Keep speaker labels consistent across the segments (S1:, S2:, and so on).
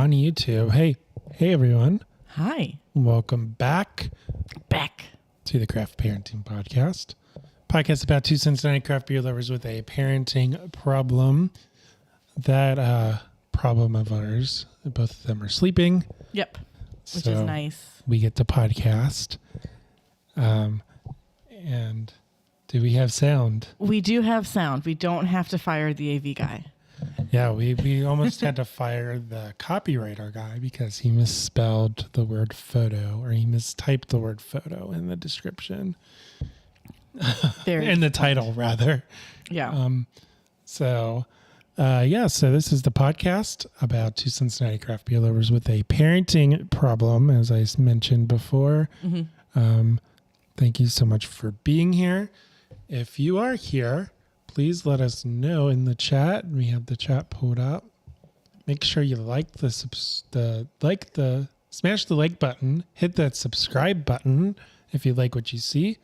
S1: on YouTube. Hey everyone.
S2: Hi.
S1: Welcome back to the Craft Parenting Podcast. Podcast about two Cincinnati craft beer lovers with a parenting problem. That problem of ours, both of them are sleeping.
S2: Yep. Which is nice.
S1: We get to podcast. And do we have sound?
S2: We do have sound. We don't have to fire the AV guy.
S1: Yeah, we almost had to fire the copywriter guy because he misspelled the word photo, or he mistyped the word photo in the description. In the title, rather.
S2: Yeah.
S1: So this is the podcast about two Cincinnati craft beer lovers with a parenting problem, as I mentioned before.
S2: Mm-hmm.
S1: Thank you so much for being here. If you are here, please let us know in the chat. We have the chat pulled up. Make sure you smash the like button, hit that subscribe button if you like what you see.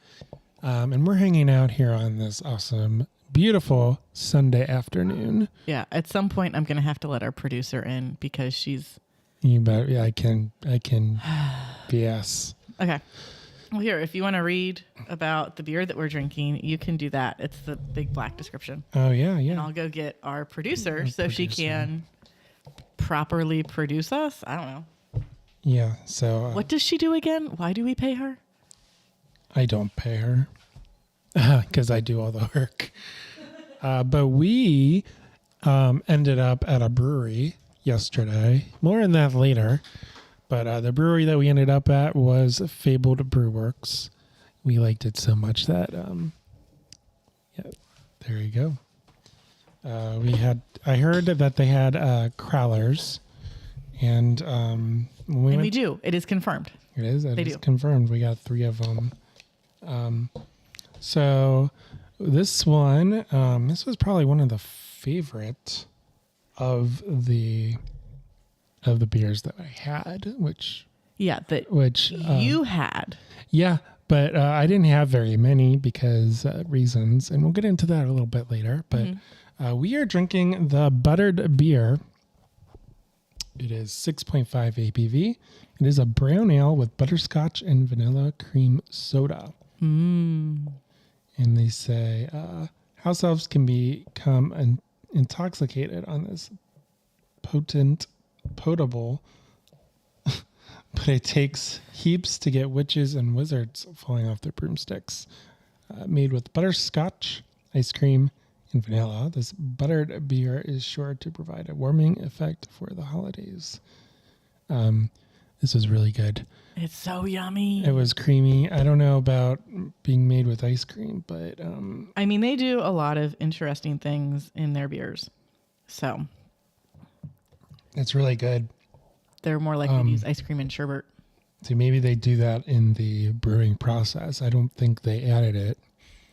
S1: And we're hanging out here on this awesome, beautiful Sunday afternoon.
S2: Yeah. At some point, I'm going to have to let our producer in because she's...
S1: You bet. Yeah, I can BS.
S2: Okay. Well, here, if you want to read about the beer that we're drinking, you can do that. It's the big black description.
S1: Oh, yeah.
S2: And I'll go get our producer she can properly produce us. I don't know.
S1: Yeah, so...
S2: what does she do again? Why do we pay her?
S1: I don't pay her because I do all the work. But we ended up at a brewery yesterday. More on that later. But the brewery that we ended up at was Fabled Brew Works. We liked it so much that, there you go. I heard that they had crowlers, and we
S2: do. It is confirmed.
S1: It is. It is confirmed. We got 3 of them. So this one, this was probably one of the favorite of the beers that I had, which
S2: you had.
S1: Yeah, but I didn't have very many because reasons, and we'll get into that a little bit later. But we are drinking the buttered beer. It is 6.5 ABV. It is a brown ale with butterscotch and vanilla cream soda. And they say house elves can become intoxicated on this potable, but it takes heaps to get witches and wizards falling off their broomsticks. Made with butterscotch, ice cream, and vanilla, this buttered beer is sure to provide a warming effect for the holidays. This was really good.
S2: It's so yummy.
S1: It was creamy. I don't know about being made with ice cream, but...
S2: I mean, they do a lot of interesting things in their beers. So...
S1: it's really good.
S2: They're more likely to use ice cream and sherbet.
S1: So maybe they do that in the brewing process. I don't think they added it.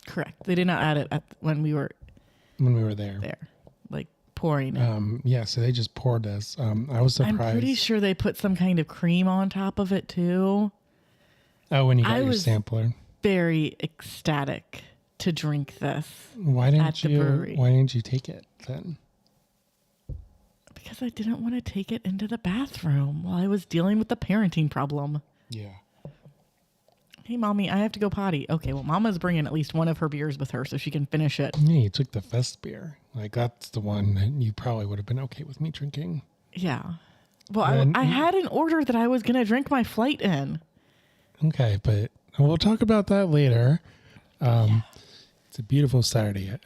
S2: Correct. They did not add it when we were there. Like pouring it.
S1: So they just poured this. I was surprised.
S2: I'm pretty sure they put some kind of cream on top of it too.
S1: Oh, when you got your sampler.
S2: Very ecstatic to drink this.
S1: Why didn't you take it then?
S2: Because I didn't want to take it into the bathroom while I was dealing with the parenting problem.
S1: Yeah.
S2: Hey, Mommy, I have to go potty. Okay, well, Mama's bringing at least one of her beers with her so she can finish it.
S1: Yeah, you took the Fest beer. Like, that's the one that you probably would have been okay with me drinking.
S2: Yeah. Well, I had an order that I was going to drink my flight in.
S1: Okay, but we'll talk about that later. It's a beautiful Sunday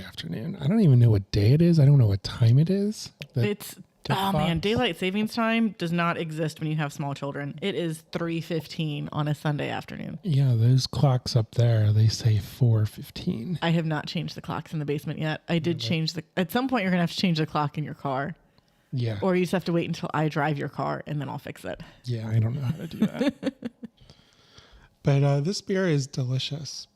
S1: afternoon. I don't even know what day it is. I don't know what time it is.
S2: Daylight savings time does not exist when you have small children. It is 3:15 on a Sunday afternoon.
S1: Yeah, those clocks up there, they say 4:15.
S2: I have not changed the clocks in the basement yet. I did change at some point you're going to have to change the clock in your car.
S1: Yeah.
S2: Or you just have to wait until I drive your car and then I'll fix it.
S1: Yeah, I don't know how to do that. But this beer is delicious.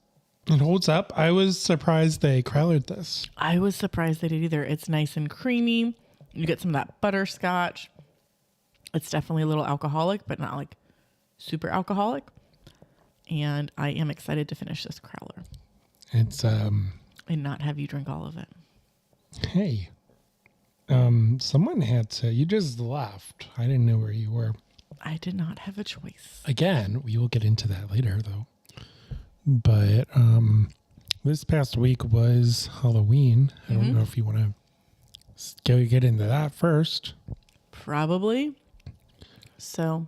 S1: It holds up. I was surprised they crowlered this.
S2: I was surprised they did either. It's nice and creamy. You get some of that butterscotch. It's definitely a little alcoholic, but not like super alcoholic. And I am excited to finish this crowler.
S1: It's
S2: and not have you drink all of it.
S1: Hey, Someone had to. You just left. I didn't know where you were.
S2: I did not have a choice.
S1: Again, we will get into that later, though. But this past week was Halloween. I don't know if you want to get into that first.
S2: Probably. So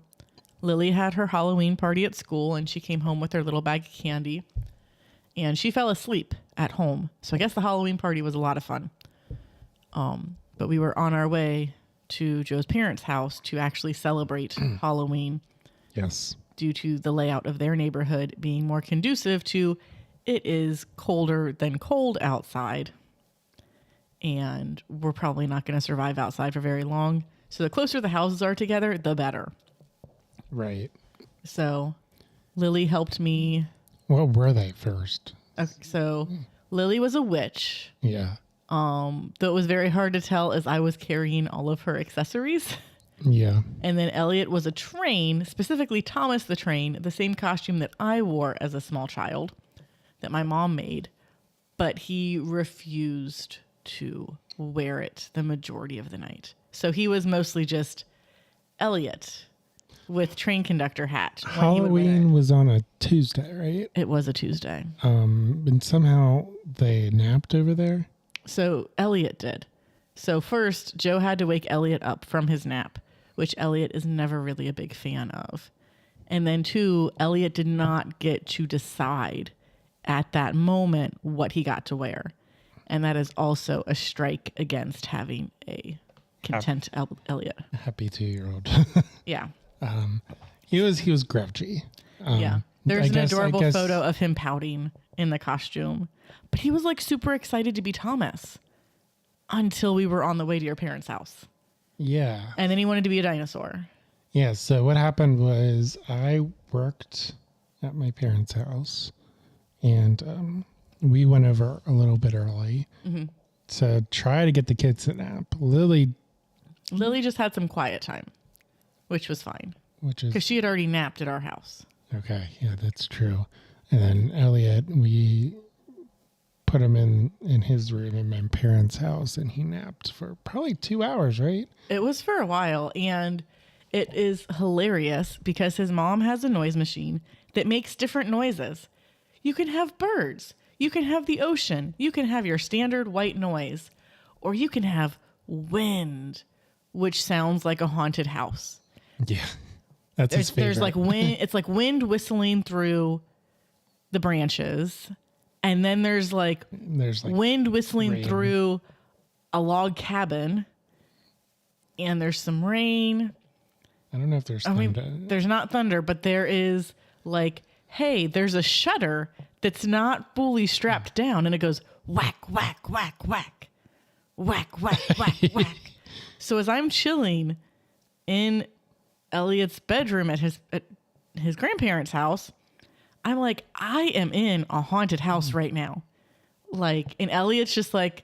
S2: Lily had her Halloween party at school, and she came home with her little bag of candy. And she fell asleep at home. So I guess the Halloween party was a lot of fun. But we were on our way to Joe's parents' house to actually celebrate Halloween.
S1: Yes.
S2: Due to the layout of their neighborhood being more conducive to it is colder than cold outside. And we're probably not going to survive outside for very long. So the closer the houses are together, the better.
S1: Right.
S2: So Lily helped me.
S1: What were they first?
S2: So Lily was a witch.
S1: Yeah.
S2: Though it was very hard to tell as I was carrying all of her accessories.
S1: Yeah.
S2: And then Elliot was a train, specifically Thomas the Train, the same costume that I wore as a small child that my mom made. But he refused to wear it the majority of the night. So he was mostly just Elliot with train conductor hat.
S1: Halloween was on a Tuesday, right?
S2: It was a Tuesday.
S1: And somehow they napped over there.
S2: So Elliot did. So first, Joe had to wake Elliot up from his nap, which Elliot is never really a big fan of. And then two, Elliot did not get to decide at that moment what he got to wear. And that is also a strike against having a content Elliot.
S1: Happy 2-year-old.
S2: Yeah.
S1: He was grouchy.
S2: Yeah. There's an adorable photo of him pouting in the costume. But he was like super excited to be Thomas until we were on the way to your parents' house.
S1: Yeah.
S2: And then he wanted to be a dinosaur.
S1: Yeah. So what happened was I worked at my parents' house and we went over a little bit early to try to get the kids to nap. Lily
S2: just had some quiet time, which was fine.
S1: Which is
S2: because she had already napped at our house.
S1: Okay. Yeah, that's true. And then Elliot, we put him in his room in my parents' house and he napped for probably 2 hours, right?
S2: It was for a while, and it is hilarious because his mom has a noise machine that makes different noises. You can have birds, you can have the ocean, you can have your standard white noise, or you can have wind, which sounds like a haunted house.
S1: Yeah. That's his favorite.
S2: There's like wind, it's like wind whistling through the branches. And then there's like wind whistling
S1: rain
S2: through a log cabin. And there's some rain.
S1: I don't know if there's thunder.
S2: There's not thunder, but there is like, hey, there's a shutter that's not fully strapped down. And it goes whack, whack, whack, whack, whack, whack, whack, whack. So as I'm chilling in Elliot's bedroom at his grandparents' house, I'm like, I am in a haunted house right now. Like, and Elliot's just like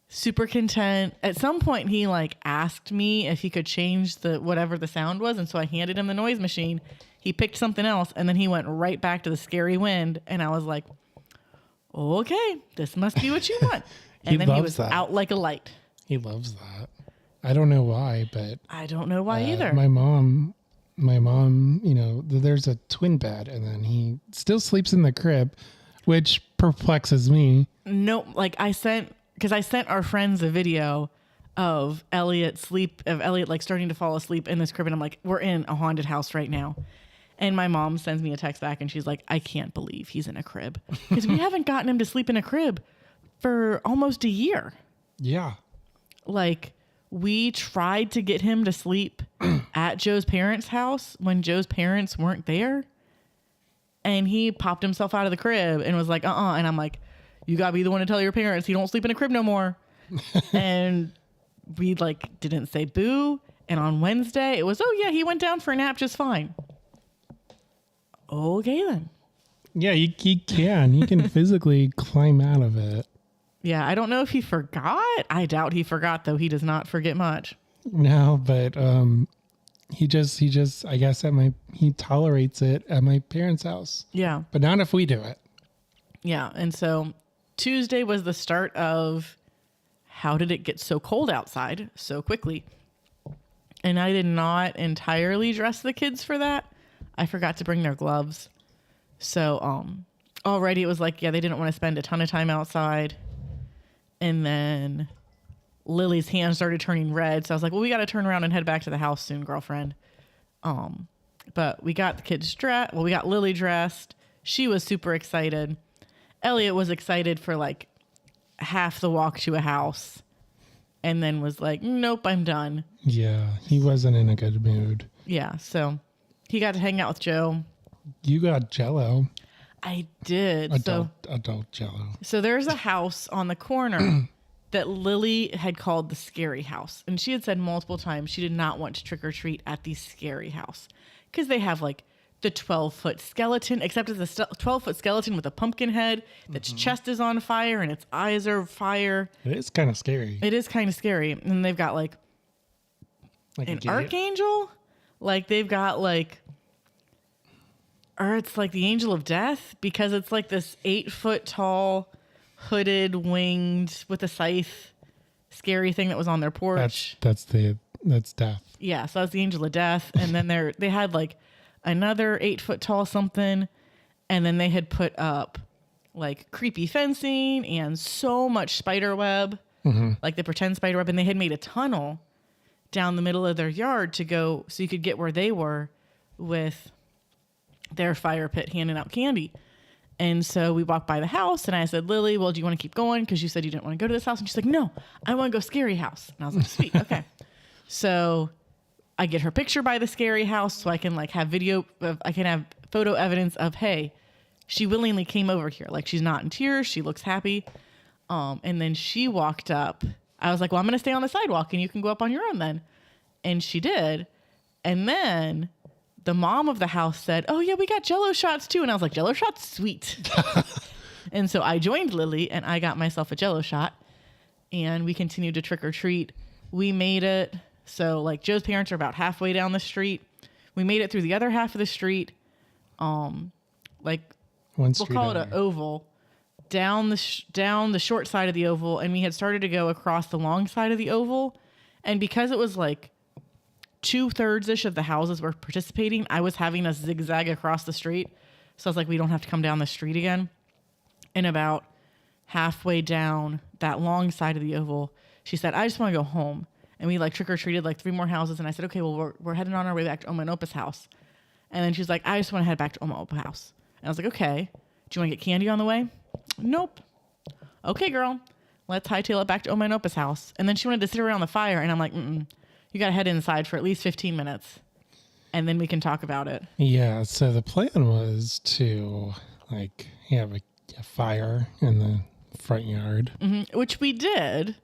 S2: super content. At some point, he like asked me if he could change whatever the sound was. And so I handed him the noise machine. He picked something else. And then he went right back to the scary wind. And I was like, okay, this must be what you want. And then he was out like a light.
S1: He loves that. I don't know why, but
S2: I don't know why either.
S1: My mom, there's a twin bed and then he still sleeps in the crib, which perplexes me.
S2: No, like I sent our friends a video of Elliot like starting to fall asleep in this crib. And I'm like, we're in a haunted house right now. And my mom sends me a text back and she's like, I can't believe he's in a crib because we haven't gotten him to sleep in a crib for almost a year.
S1: Yeah.
S2: Like, we tried to get him to sleep at Joe's parents' house when Joe's parents weren't there. And he popped himself out of the crib and was like, And I'm like, you gotta be the one to tell your parents he don't sleep in a crib no more. And we like didn't say boo. And on Wednesday it was, oh yeah, he went down for a nap just fine. Okay then.
S1: Yeah, he can physically climb out of it.
S2: Yeah, I don't know if he forgot. I doubt he forgot, though. He does not forget much.
S1: No, but he just I guess he tolerates it at my parents' house.
S2: Yeah.
S1: But not if we do it.
S2: Yeah, and so Tuesday was the start of how did it get so cold outside so quickly? And I did not entirely dress the kids for that. I forgot to bring their gloves. So already it was like, yeah, they didn't want to spend a ton of time outside. And then Lily's hands started turning red. So I was like, well, we got to turn around and head back to the house soon, girlfriend. But we got the kids dressed. Well, we got Lily dressed. She was super excited. Elliot was excited for like half the walk to a house and then was like, nope, I'm done.
S1: Yeah, he wasn't in a good mood.
S2: Yeah, so he got to hang out with Joe.
S1: You got Jell-O.
S2: I did.
S1: Adult Jell-O.
S2: So there's a house on the corner that Lily had called the scary house. And she had said multiple times she did not want to trick or treat at the scary house because they have like the 12-foot skeleton, except it's a 12-foot skeleton with a pumpkin head that's chest is on fire and its eyes are fire.
S1: It is kind of scary.
S2: It is kind of scary. And they've got like an archangel. Like they've got like, or it's like the angel of death because it's like this 8-foot tall, hooded, winged with a scythe, scary thing that was on their porch.
S1: That's death.
S2: Yeah, so that's the angel of death. And then they had like another 8-foot tall something, and then they had put up like creepy fencing and so much spider web, like the pretend spider web, and they had made a tunnel down the middle of their yard to go so you could get where they were with their fire pit handing out candy. And so we walked by the house and I said, Lily, well, do you want to keep going? Because you said you didn't want to go to this house. And she's like, no, I want to go scary house. And I was like, sweet. Okay. So I get her picture by the scary house so I can like have I can have photo evidence of, hey, she willingly came over here. Like she's not in tears. She looks happy. And then she walked up. I was like, well, I'm going to stay on the sidewalk and you can go up on your own then. And she did. And then the mom of the house said, oh yeah, we got Jell-O shots too. And I was like, Jell-O shots? Sweet. And so I joined Lily and I got myself a Jell-O shot and we continued to trick or treat. We made it. So like Joe's parents are about halfway down the street. We made it through the other half of the street. Like we'll call it an oval down the short side of the oval. And we had started to go across the long side of the oval. And because it was like 2/3 of the houses were participating, I was having us zigzag across the street. So I was like, we don't have to come down the street again. And about halfway down that long side of the oval, she said, I just want to go home. And we like trick-or-treated like 3 more houses. And I said, okay, well, we're heading on our way back to Oma and Opa's house. And then she's like, I just want to head back to Oma and Opa's house. And I was like, okay, do you want to get candy on the way? Nope. Okay, girl, let's hightail it back to Oma and Opa's house. And then she wanted to sit around the fire. And I'm like, you got to head inside for at least 15 minutes. And then we can talk about it.
S1: Yeah. So the plan was to like have a fire in the front yard.
S2: Which we did.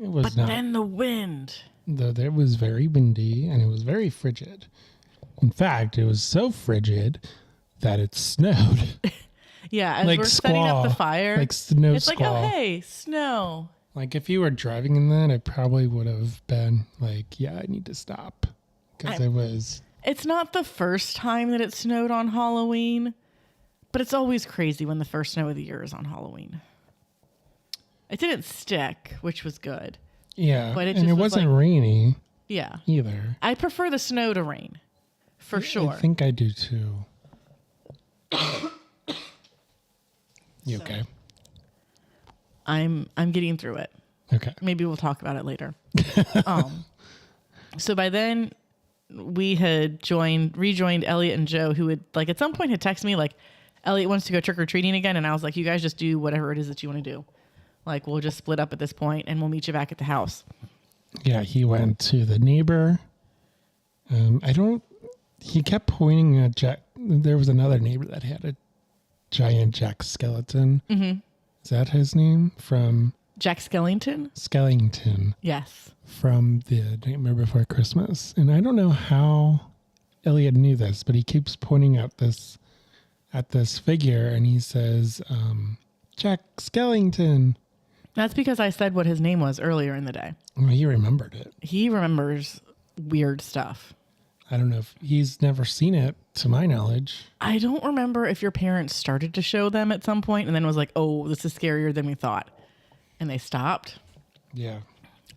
S1: It was
S2: but then the wind.
S1: Though it was very windy and it was very frigid. In fact, it was so frigid that it snowed.
S2: Yeah, as
S1: like
S2: we're
S1: squall,
S2: setting up the fire.
S1: Like snow
S2: it's
S1: squall.
S2: like, oh, hey, snow.
S1: Like if you were driving in that, it probably would have been like, yeah, I need to stop. Because it was...
S2: It's not the first time that it snowed on Halloween, but it's always crazy when the first snow of the year is on Halloween. It didn't stick, which was good.
S1: Yeah,
S2: but
S1: it wasn't like, rainy.
S2: Yeah.
S1: Either.
S2: I prefer the snow to rain, for sure.
S1: I think I do too. You okay?
S2: I'm getting through it.
S1: Okay.
S2: Maybe we'll talk about it later. So by then we had rejoined Elliot and Joe, who had like at some point had texted me like, Elliot wants to go trick-or-treating again. And I was like, you guys just do whatever it is that you want to do. Like, we'll just split up at this point and we'll meet you back at the house.
S1: Yeah, he went to the neighbor. He kept pointing at Jack. There was another neighbor that had a giant Jack skeleton. Mm-hmm. Is that his name? From
S2: Jack Skellington?
S1: Skellington.
S2: Yes.
S1: From the Nightmare Before Christmas. And I don't know how Elliot knew this, but he keeps pointing at this figure and he says, Jack Skellington.
S2: That's because I said what his name was earlier in the day.
S1: Well, he remembered it.
S2: He remembers weird stuff.
S1: I don't know if he's never seen it, to my knowledge.
S2: I don't remember if your parents started to show them at some point and then was like, oh, this is scarier than we thought. And they stopped.
S1: Yeah.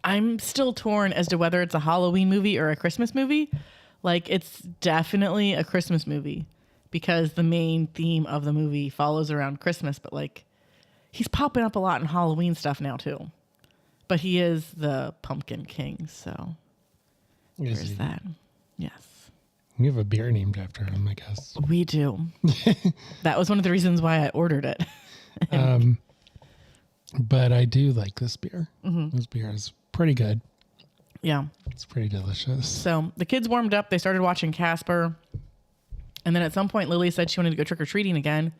S2: I'm still torn as to whether it's a Halloween movie or a Christmas movie. Like, it's definitely a Christmas movie because the main theme of the movie follows around Christmas, but like, he's popping up a lot in Halloween stuff now too. But he is the Pumpkin King, so there's that. Yes.
S1: We have a beer named after him, I guess.
S2: We do. That was one of the reasons why I ordered it.
S1: But I do like this beer. Mm-hmm. This beer is pretty good.
S2: Yeah.
S1: It's pretty delicious.
S2: So the kids warmed up. They started watching Casper. And then at some point, Lily said she wanted to go trick-or-treating again.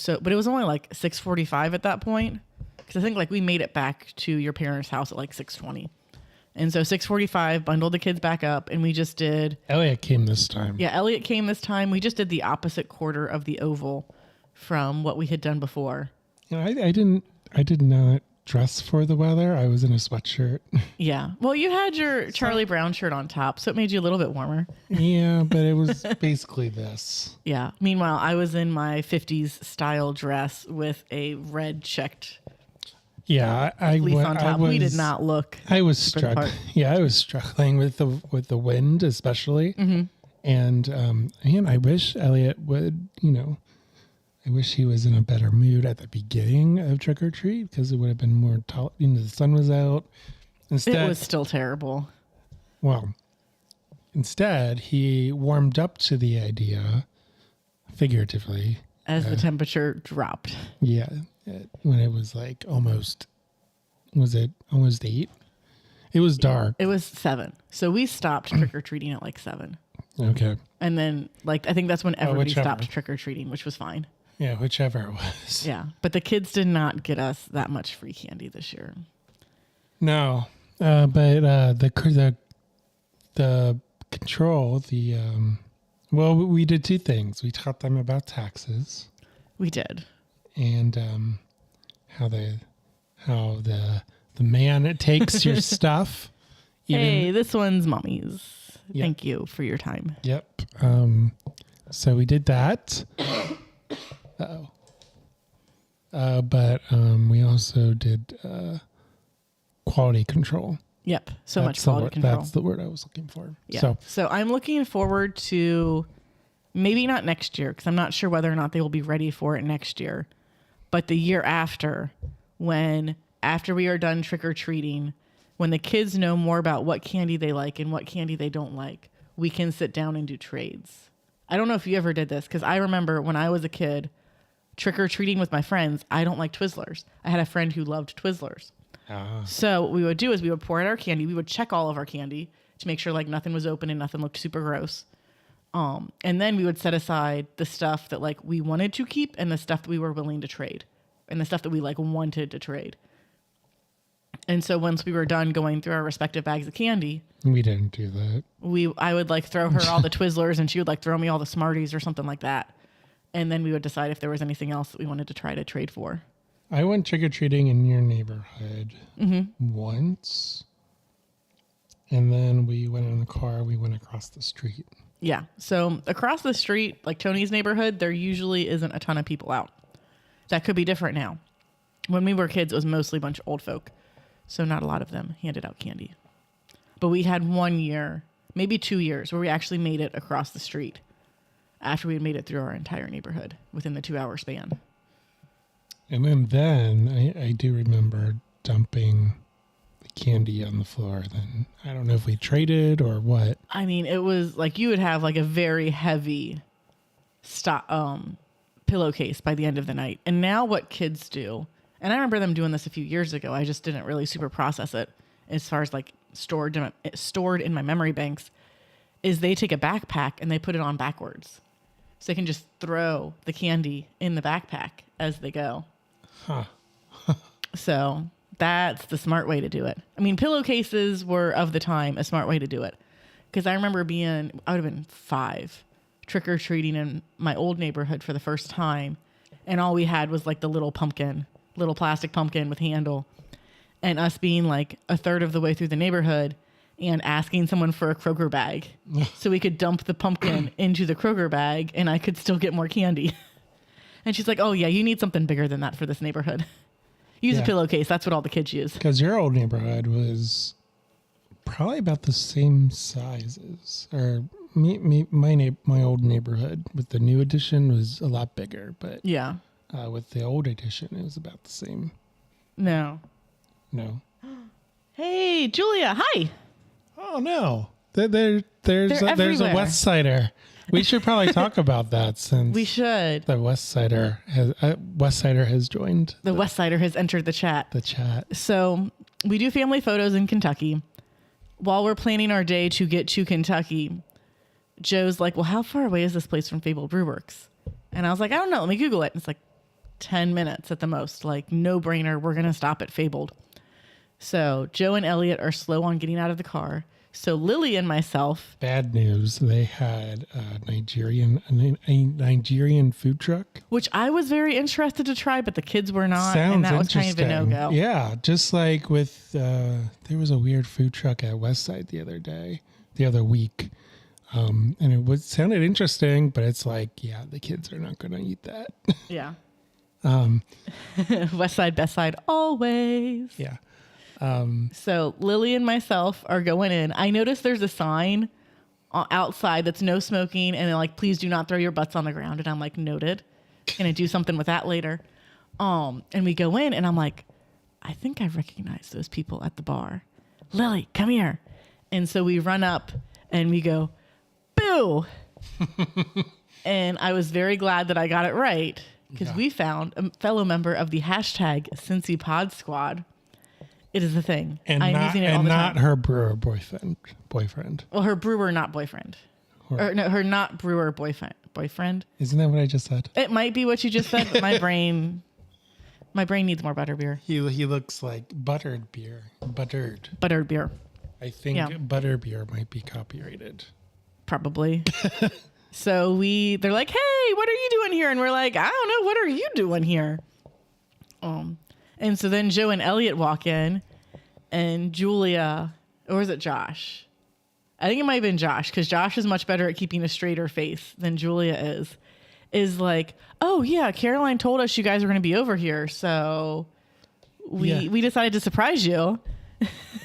S2: But it was only like 6:45 at that point. Because I think like we made it back to your parents' house at like 6:20. And so 6:45, bundled the kids back up, and we just did...
S1: Elliot came this time.
S2: Yeah, Elliot came this time. We just did the opposite quarter of the oval from what we had done before.
S1: You know, I did not dress for the weather. I was in a sweatshirt.
S2: Yeah. Well, you had your Charlie Brown shirt on top, so it made you a little bit warmer.
S1: Yeah, but it was basically this.
S2: Yeah. Meanwhile, I was in my 50s style dress with a red checked
S1: Yeah,
S2: fleece on top. We did not look.
S1: I was struggling. Yeah, I was struggling with the wind, especially. Mm-hmm. And man, I wish Elliot would. I wish he was in a better mood at the beginning of Trick or Treat because it would have been more. The sun was out. Instead,
S2: it was still terrible.
S1: Well, instead he warmed up to the idea, figuratively,
S2: as the temperature dropped.
S1: Yeah. When it was like almost 8? It was dark.
S2: It was 7. So we stopped trick-or-treating at like 7.
S1: Okay.
S2: And then like, I think that's when everybody stopped trick-or-treating, which was fine.
S1: Yeah, whichever it was.
S2: Yeah. But the kids did not get us that much free candy this year.
S1: No. But the control, well, we did 2 things. We taught them about taxes.
S2: We did.
S1: And how the man takes your stuff.
S2: Hey, this one's mommy's.
S1: Yep.
S2: Thank you for your time.
S1: Yep. So we did that. Uh-oh. But we also did quality control.
S2: Yep. So much quality control.
S1: That's the word I was looking for.
S2: Yeah. So I'm looking forward to maybe not next year because I'm not sure whether or not they will be ready for it next year. But the year after, after we are done trick-or-treating, when the kids know more about what candy they like and what candy they don't like, we can sit down and do trades. I don't know if you ever did this because I remember when I was a kid, trick-or-treating with my friends, I don't like Twizzlers. I had a friend who loved Twizzlers. So what we would do is we would pour out our candy. We would check all of our candy to make sure like nothing was open and nothing looked super gross. And then we would set aside the stuff that like we wanted to keep and the stuff that we were willing to trade and the stuff that we like wanted to trade. And so once we were done going through our respective bags of candy,
S1: we didn't do that.
S2: I would like throw her all the Twizzlers and she would like throw me all the Smarties or something like that. And then we would decide if there was anything else that we wanted to try to trade for.
S1: I went trick-or-treating in your neighborhood once. And then we went in the car. We went across the street.
S2: Yeah. So across the street, like Tony's neighborhood, there usually isn't a ton of people out. That could be different now. When we were kids, it was mostly a bunch of old folk. So not a lot of them handed out candy. But we had 1 year, maybe 2 years, where we actually made it across the street after we had made it through our entire neighborhood within the 2-hour span.
S1: And then I do remember dumping the candy on the floor. Then I don't know if we traded or what.
S2: I mean, it was like you would have like a very heavy pillowcase by the end of the night. And now what kids do, and I remember them doing this a few years ago, I just didn't really super process it as far as like stored in my memory banks, is they take a backpack and they put it on backwards. So they can just throw the candy in the backpack as they go.
S1: Huh.
S2: So that's the smart way to do it. I mean, pillowcases were of the time a smart way to do it. Because I remember I would have been 5, trick-or-treating in my old neighborhood for the first time. And all we had was like the little plastic pumpkin with handle. And us being like a third of the way through the neighborhood and asking someone for a Kroger bag so we could dump the pumpkin into the Kroger bag and I could still get more candy. And she's like, oh yeah, you need something bigger than that for this neighborhood. Use a pillowcase. That's what all the kids use.
S1: Because your old neighborhood was probably about the same sizes, or my old neighborhood with the new addition was a lot bigger, but
S2: Yeah.
S1: with the old addition, it was about the same.
S2: No.
S1: Hey,
S2: Julia. Hi.
S1: Oh no, there's a
S2: everywhere.
S1: West Sider. We should probably talk about that since
S2: We should.
S1: the West Sider has joined.
S2: The West Sider has entered the chat. So we do family photos in Kentucky. While we're planning our day to get to Kentucky, Joe's like, well, how far away is this place from Fabled Brew Works? And I was like, I don't know. Let me Google it. And it's like 10 minutes at the most. Like, no brainer. We're going to stop at Fabled. So Joe and Elliot are slow on getting out of the car. So Lily and myself.
S1: Bad news. They had a Nigerian food truck.
S2: Which I was very interested to try, but the kids were not.
S1: Sounds
S2: and that was
S1: interesting.
S2: kind of a no-go.
S1: Yeah, just like with, there was a weird food truck at Westside the other week. And it sounded interesting, but it's like, yeah, the kids are not going to eat that.
S2: Yeah. West side, best side, always.
S1: Yeah.
S2: So Lily and myself are going in. I noticed there's a sign outside that's no smoking, and they're like, please do not throw your butts on the ground. And I'm like, noted. Gonna do something with that later. And we go in, and I'm like, I think I recognize those people at the bar. Lily, come here. And so we run up and we go, boo. And I was very glad that I got it right, because we found a fellow member of the hashtag Cincy Pod Squad. It is a thing.
S1: And
S2: I'm using it all the time.
S1: And not her brewer boyfriend.
S2: Well, her brewer not boyfriend. Her not brewer boyfriend.
S1: Isn't that what I just said?
S2: It might be what you just said, but my brain needs more butterbeer.
S1: He looks like buttered beer.
S2: Buttered beer.
S1: I think butterbeer might be copyrighted.
S2: Probably. So they're like, hey, what are you doing here? And we're like, I don't know. What are you doing here? And so then Joe and Elliot walk in, and Julia, or is it Josh? I think it might have been Josh, because Josh is much better at keeping a straighter face than Julia is like, oh yeah, Caroline told us you guys were going to be over here. So we decided to surprise you.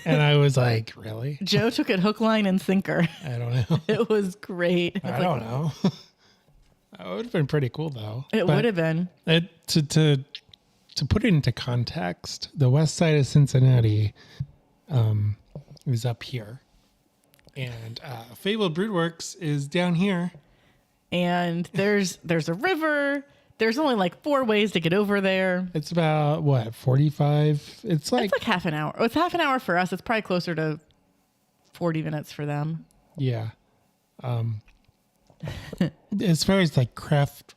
S1: And I was like, really?
S2: Joe took it hook, line, and sinker.
S1: I don't know.
S2: It was great.
S1: I don't know. It would have been pretty cool though.
S2: It would have been.
S1: To put it into context, the west side of Cincinnati is up here. And Fabled Brew Works is down here.
S2: And there's a river. There's only like 4 ways to get over there.
S1: It's about, 45? It's like
S2: half an hour. Well, it's half an hour for us. It's probably closer to 40 minutes for them.
S1: Yeah. As far as like craft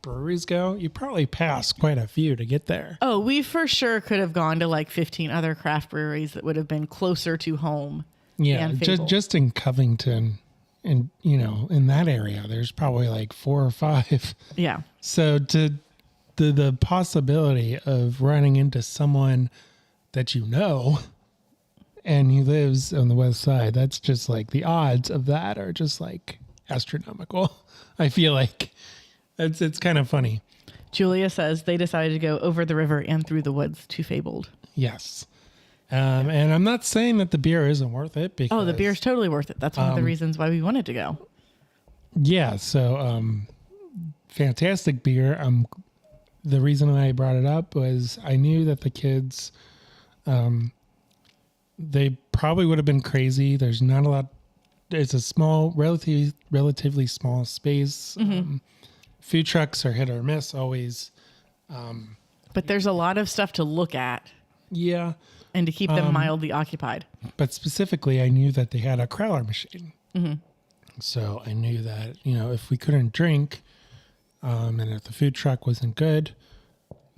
S1: breweries go, you probably pass quite a few to get there.
S2: Oh, we for sure could have gone to like 15 other craft breweries that would have been closer to home.
S1: Yeah, just in Covington, and in that area, there's probably like 4 or 5.
S2: Yeah.
S1: So the possibility of running into someone that and he lives on the west side, that's just like the odds of that are just like astronomical. I feel like it's kind of funny.
S2: Julia says they decided to go over the river and through the woods to Fabled.
S1: Yes. And I'm not saying that the beer isn't worth it. Because,
S2: the beer is totally worth it. That's one of the reasons why we wanted to go.
S1: Yeah. So fantastic beer. The reason I brought it up was I knew that the kids, they probably would have been crazy. There's not a lot. It's a small, relatively small space.
S2: Mm-hmm.
S1: Food trucks are hit or miss always.
S2: But there's a lot of stuff to look at.
S1: Yeah.
S2: And to keep them mildly occupied.
S1: But specifically, I knew that they had a crowler machine.
S2: Mm-hmm.
S1: So I knew that, if we couldn't drink, and if the food truck wasn't good,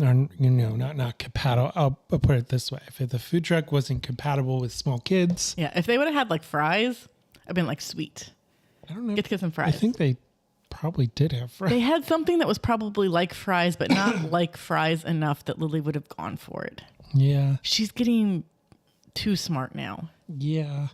S1: or, not compatible, I'll put it this way. If the food truck wasn't compatible with small kids.
S2: Yeah. If they would have had like fries, I'd been like, sweet.
S1: I don't know.
S2: Get some fries.
S1: I think they probably did have fries.
S2: They had something that was probably like fries, but not like fries enough that Lily would have gone for it.
S1: Yeah.
S2: She's getting too smart now.
S1: Yeah.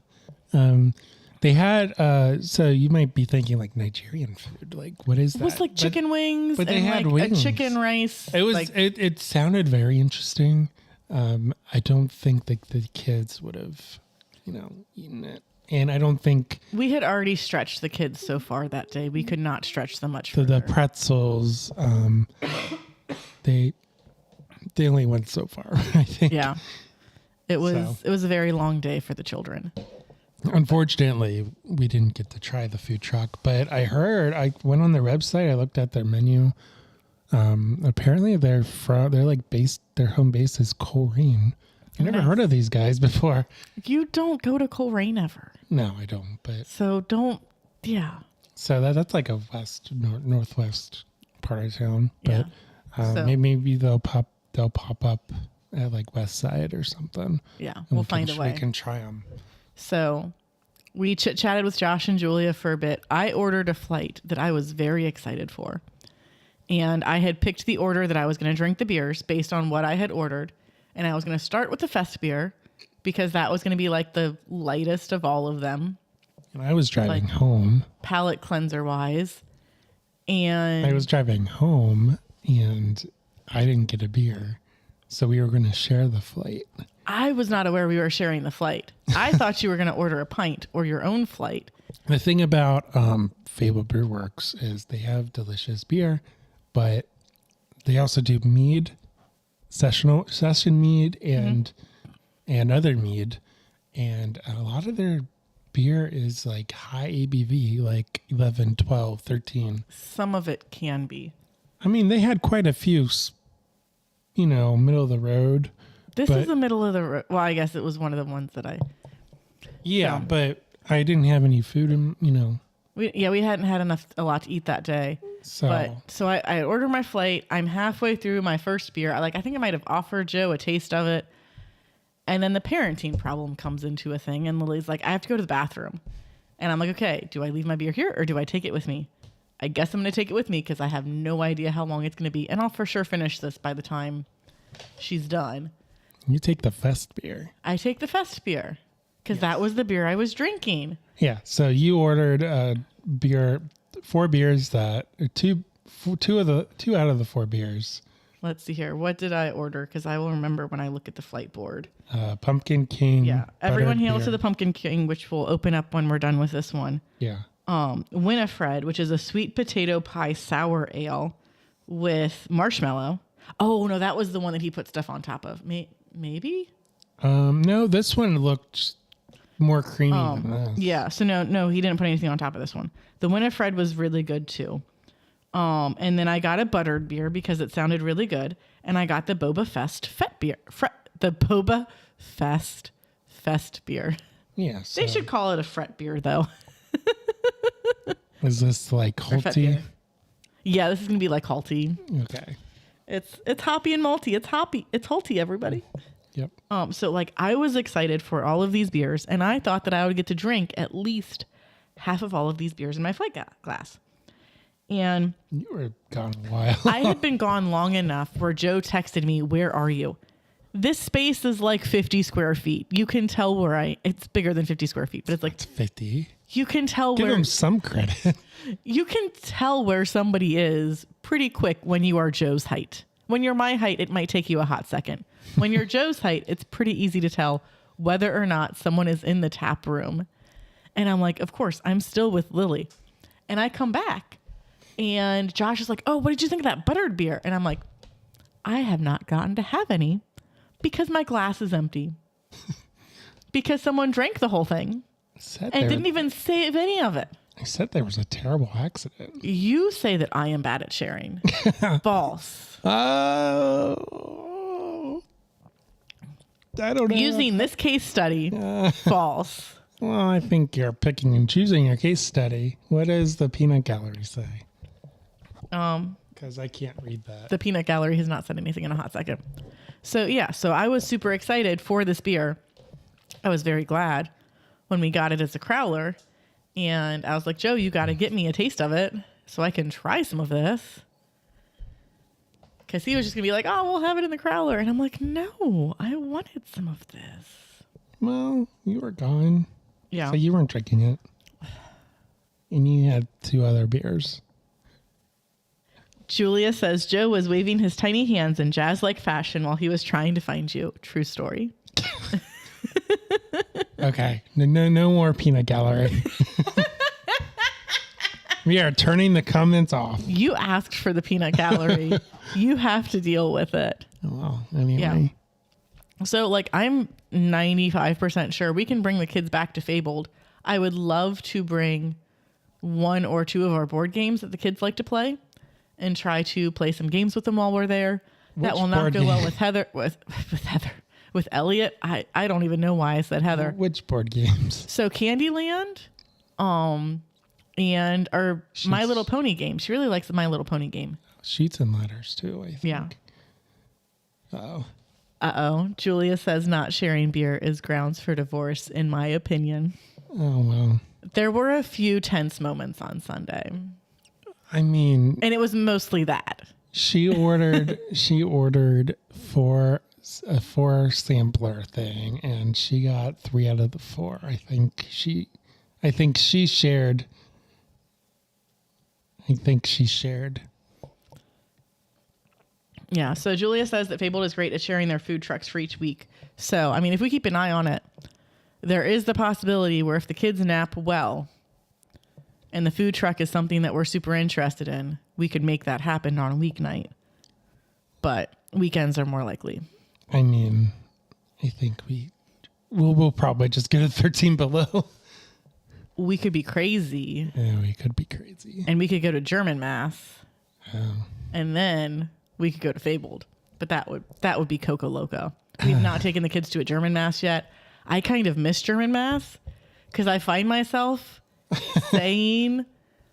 S1: They had, so you might be thinking like Nigerian food. Like, what is that?
S2: It was like chicken wings
S1: but they
S2: and
S1: had
S2: like
S1: wings.
S2: a chicken rice.
S1: It was,
S2: like,
S1: it sounded very interesting. I don't think that the kids would have, eaten it. And I don't think
S2: we had already stretched the kids so far that day. We could not stretch them much further.
S1: the pretzels, they only went so far, I think.
S2: Yeah. It was a very long day for the children.
S1: Unfortunately, we didn't get to try the food truck, but I went on their website, I looked at their menu. Apparently their home base is Coleraine. I never heard of these guys before.
S2: You don't go to Coleraine ever.
S1: No, I don't, but
S2: so don't, yeah.
S1: So that's like a northwest part of town, but maybe they'll pop up at like West Side or something.
S2: Yeah, we'll find a way.
S1: We can try them.
S2: So we chit-chatted with Josh and Julia for a bit. I ordered a flight that I was very excited for. And I had picked the order that I was going to drink the beers based on what I had ordered. And I was going to start with the Fest beer because that was going to be like the lightest of all of them.
S1: And I was driving home.
S2: Palate cleanser wise. And
S1: I was driving home and I didn't get a beer. So we were going to share the flight.
S2: I was not aware we were sharing the flight. I thought you were going to order a pint or your own flight.
S1: The thing about Fabled Brew Works is they have delicious beer, but they also do mead, session mead, and other mead. And a lot of their beer is like high ABV, like 11, 12, 13.
S2: Some of it can be.
S1: I mean, they had quite a few, middle of the road.
S2: This is the middle of the road. Well, I guess it was one of the ones that I...
S1: Yeah, but I didn't have any food,
S2: We hadn't had a lot to eat that day. So I ordered my flight. I'm halfway through my first beer. I think I might have offered Joe a taste of it. And then the parenting problem comes into a thing. And Lily's like, I have to go to the bathroom. And I'm like, okay, do I leave my beer here or do I take it with me? I guess I'm going to take it with me because I have no idea how long it's going to be. And I'll for sure finish this by the time she's done.
S1: You take the Fest beer.
S2: I take the Fest beer because that was the beer I was drinking.
S1: Yeah. So you ordered beer, 4 beers two out of the 4 beers.
S2: Let's see here. What did I order? Because I will remember when I look at the flight board.
S1: Pumpkin King.
S2: Yeah. Everyone hail to the Pumpkin King, which will open up when we're done with this one.
S1: Yeah.
S2: Winifred, which is a sweet potato pie sour ale with marshmallow. Oh, no, that was the one that he put stuff on top of. Maybe?
S1: No, this one looked more creamy than this.
S2: Yeah. So no, he didn't put anything on top of this one. The Winifred was really good too. And then I got a buttered beer because it sounded really good. And I got the Boba Fest beer. The Boba Fest beer.
S1: Yeah. So
S2: they should call it a fret beer though.
S1: Is this like halty?
S2: Yeah, this is going to be like halty.
S1: Okay.
S2: It's hoppy and malty. It's hoppy. It's halty, everybody.
S1: Yep.
S2: So I was excited for all of these beers, and I thought that I would get to drink at least half of all of these beers in my flight glass. And
S1: you were gone a while.
S2: I had been gone long enough where Joe texted me, "Where are you?" This space is like 50 square feet. You can tell it's bigger than 50 square feet, but it's like
S1: it's 50.
S2: You can tell
S1: Give him some credit.
S2: You can tell where somebody is pretty quick when you are Joe's height. When you're my height, it might take you a hot second. When you're Joe's height, it's pretty easy to tell whether or not someone is in the tap room. And I'm like, of course, I'm still with Lily. And I come back and Josh is like, oh, what did you think of that buttered beer? And I'm like, I have not gotten to have any because my glass is empty. Because someone drank the whole thing and didn't even save any of it.
S1: I said there was a terrible accident.
S2: You say that I am bad at sharing. False.
S1: Oh. I don't know.
S2: Using this case study. False.
S1: Well, I think you're picking and choosing your case study. What does the peanut gallery say? Because I can't read that.
S2: The peanut gallery has not said anything in a hot second. So I was super excited for this beer. I was very glad when we got it as a crowler. And I was like, Joe, you got to get me a taste of it so I can try some of this. Because he was just going to be like, oh, we'll have it in the crowler. And I'm like, no, I wanted some of this.
S1: Well, you were gone.
S2: Yeah.
S1: So you weren't drinking it. And you had 2 other beers.
S2: Julia says Joe was waving his tiny hands in jazz-like fashion while he was trying to find you. True story.
S1: Okay. No more peanut gallery. We are turning the comments off.
S2: You asked for the peanut gallery. You have to deal with it.
S1: Oh, well, anyway.
S2: Yeah. So, like, I'm 95% sure we can bring the kids back to Fabled. I would love to bring 1 or 2 of our board games that the kids like to play and try to play some games with them while we're there. That will not go well with Heather. With Elliot. I don't even know why I said Heather.
S1: Which board games?
S2: So Candyland, and our My Little Pony game. She really likes the My Little Pony game.
S1: Sheets and Ladders too, I think.
S2: Yeah.
S1: Uh-oh.
S2: Julia says not sharing beer is grounds for divorce, in my opinion.
S1: Oh, well.
S2: There were a few tense moments on Sunday.
S1: I mean...
S2: And it was mostly that.
S1: She ordered a 4 sampler thing, and she got 3 out of the 4. I think she shared.
S2: Yeah, so Julia says that Fabled is great at sharing their food trucks for each week. So, I mean, if we keep an eye on it, there is the possibility where if the kids nap well and the food truck is something that we're super interested in, we could make that happen on a weeknight. But weekends are more likely.
S1: I mean, I think we'll probably just go to 13 below.
S2: We could be crazy.
S1: Yeah, we could be crazy.
S2: And we could go to German Mass.
S1: Oh.
S2: And then we could go to Fabled. But that would be Coco Loco. We've not taken the kids to a German Mass yet. I kind of miss German Mass because I find myself saying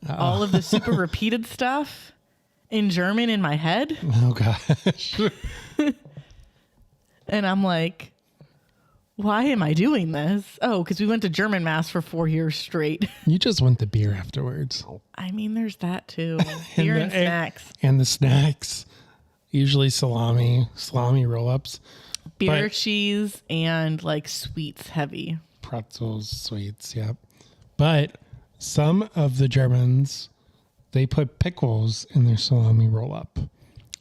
S2: all of the super repeated stuff in German in my head.
S1: Oh, gosh.
S2: And I'm like, why am I doing this? Oh, because we went to German Mass for 4 years straight.
S1: You just want the beer afterwards.
S2: I mean, there's that too. Beer and snacks.
S1: And the snacks. Usually salami roll-ups.
S2: Beer, cheese, and like sweets heavy.
S1: Pretzels, sweets, yep. But some of the Germans, they put pickles in their salami roll-up.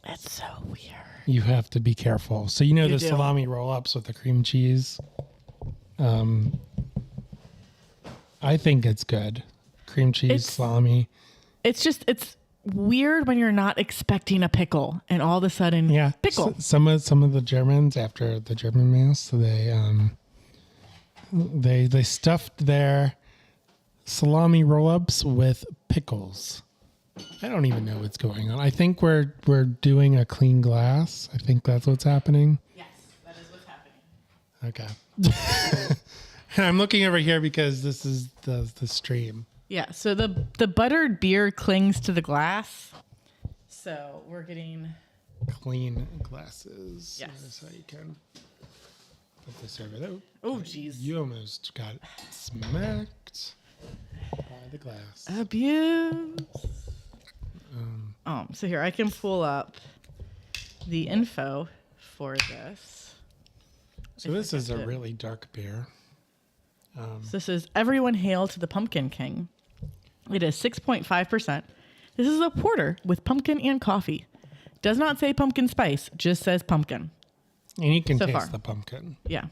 S2: That's so weird.
S1: You have to be careful. So you do. Salami roll-ups with the cream cheese. I think it's good. Cream cheese, salami.
S2: It's weird when you're not expecting a pickle and all of a sudden, pickle.
S1: Some of the Germans after the German Mass, they stuffed their salami roll-ups with pickles. I don't even know what's going on. I think we're doing a clean glass. I think that's what's happening.
S2: Yes, that is what's happening.
S1: Okay. And I'm looking over here because this is the stream.
S2: Yeah, so the buttered beer clings to the glass. So we're getting
S1: clean glasses.
S2: Yes.
S1: That's how you can put this over there.
S2: Oh, jeez.
S1: You almost got smacked by the glass.
S2: Abuse. So here I can pull up the info for this.
S1: So this is a really dark beer.
S2: So this is Everyone Hail to the Pumpkin King. It is 6.5%. This is a porter with pumpkin and coffee. Does not say pumpkin spice, just says pumpkin.
S1: And you can taste the pumpkin.
S2: Yeah.